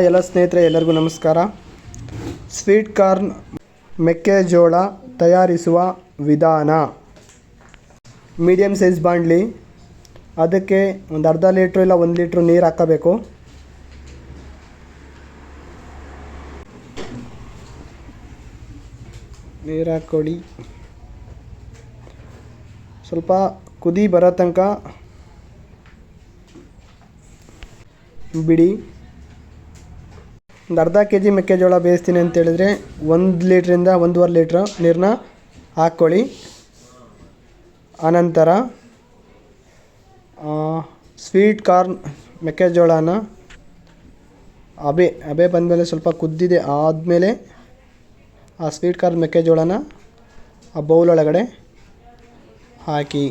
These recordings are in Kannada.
ಎಲ್ಲ ಸ್ನೇಹಿತರೆ ಎಲ್ಲರಿಗೂ ನಮಸ್ಕಾರ. ಸ್ವೀಟ್ ಕಾರ್ನ್ ಮೆಕ್ಕೆಜೋಳ ತಯಾರಿಸುವ ವಿಧಾನ. ಮೀಡಿಯಮ್ ಸೈಜ್ ಬಾಣಲಿ, ಅದಕ್ಕೆ ಒಂದು ಅರ್ಧ ಲೀಟ್ರ್ ಇಲ್ಲ 1 ಲೀಟ್ರ್ ನೀರು ಹಾಕಬೇಕು. ನೀರು ಹಾಕ್ಕೊಳ್ಳಿ. ಸ್ವಲ್ಪ ಕುದಿ ಬರೋ ತನಕ ಬಿಡಿ. ಒಂದು ಅರ್ಧ ಕೆ.ಜಿ ಮೆಕ್ಕೆಜೋಳ ಬೇಯಿಸ್ತೀನಿ ಅಂತೇಳಿದರೆ 1 ಲೀಟ್ರಿಂದ 1.5 ಲೀಟ್ರ್ ನೀರನ್ನ ಹಾಕ್ಕೊಳ್ಳಿ. ಆನಂತರ ಸ್ವೀಟ್ ಕಾರ್ನ್ ಮೆಕ್ಕೆಜೋಳನ ಹಬೆ ಬಂದಮೇಲೆ ಸ್ವಲ್ಪ ಕುದ್ದಿದೆ ಆದಮೇಲೆ ಆ ಸ್ವೀಟ್ ಕಾರ್ನ್ ಮೆಕ್ಕೆಜೋಳನ ಆ ಬೌಲ್ ಒಳಗಡೆ ಹಾಕಿ.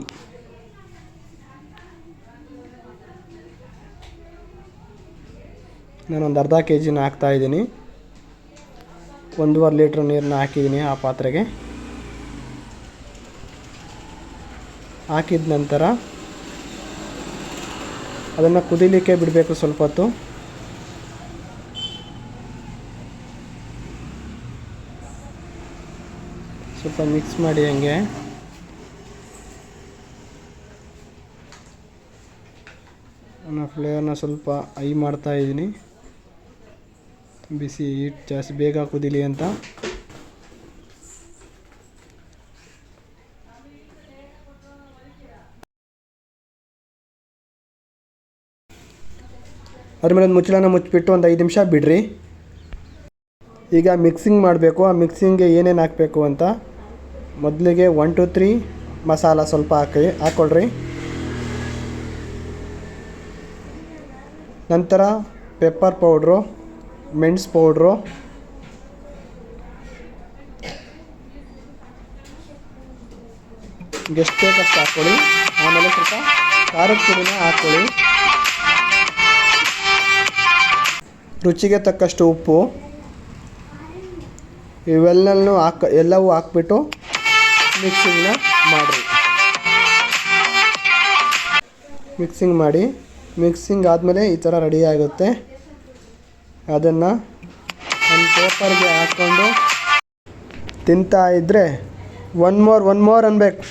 ನಾನೊಂದು ಅರ್ಧ ಕೆ.ಜಿನ ಹಾಕ್ತಾಯಿದ್ದೀನಿ. 1.5 ಲೀಟ್ರ್ ನೀರನ್ನ ಹಾಕಿದ್ದೀನಿ ಆ ಪಾತ್ರೆಗೆ. ಹಾಕಿದ ನಂತರ ಅದನ್ನು ಕುದಿಲಿಕ್ಕೆ ಬಿಡಬೇಕು ಸ್ವಲ್ಪ ಹೊತ್ತು. ಸ್ವಲ್ಪ ಮಿಕ್ಸ್ ಮಾಡಿ. ಹಂಗೆ ನಾನು ಫ್ಲೇವರ್ನ ಸ್ವಲ್ಪ ಹೈ ಮಾಡ್ತಾಯಿದ್ದೀನಿ. ಬಿಸಿ ಹೀಟ್ ಜಾಸ್ತಿ ಬೇಗ ಕುದೀಲಿ ಅಂತ. ಅದ್ರ ಮೇಲೆ ಒಂದು ಮುಚ್ಚಳನ ಮುಚ್ಚಿಬಿಟ್ಟು ಒಂದು 5 ನಿಮಿಷ ಬಿಡ್ರಿ. ಈಗ ಮಿಕ್ಸಿಂಗ್ ಮಾಡಬೇಕು. ಆ ಮಿಕ್ಸಿಂಗ್ಗೆ ಏನೇನು ಹಾಕಬೇಕು ಅಂತ ಮೊದಲಿಗೆ 1 2 3 ಮಸಾಲ ಸ್ವಲ್ಪ ಹಾಕ್ಕೊಳ್ರಿ. ನಂತರ ಪೆಪ್ಪರ್ ಪೌಡ್ರು, ಮೆಣಸು ಪೌಡ್ರು, ಎಷ್ಟು ಬೇಕಷ್ಟು ಹಾಕ್ಕೊಳ್ಳಿ. ಆಮೇಲೆ ಸ್ವಲ್ಪ ಖಾರದ ಪುಡಿನ ಹಾಕ್ಕೊಳ್ಳಿ. ರುಚಿಗೆ ತಕ್ಕಷ್ಟು ಉಪ್ಪು. ಇವೆಲ್ಲನೂ ಎಲ್ಲವೂ ಹಾಕ್ಬಿಟ್ಟು ಮಿಕ್ಸಿಂಗ್ನ ಮಾಡಿರಿ. ಮಿಕ್ಸಿಂಗ್ ಮಾಡಿ. ಮಿಕ್ಸಿಂಗ್ ಆದಮೇಲೆ ಈ ಥರ ರೆಡಿ ಆಗುತ್ತೆ. ಅದನ್ನು ಒಂದು ಪೇಪರ್ಗೆ ಹಾಕ್ಕೊಂಡು ತಿಂತಾ ಇದ್ದರೆ ಒನ್ ಮೋರ್ ಅನ್ಬೇಕು.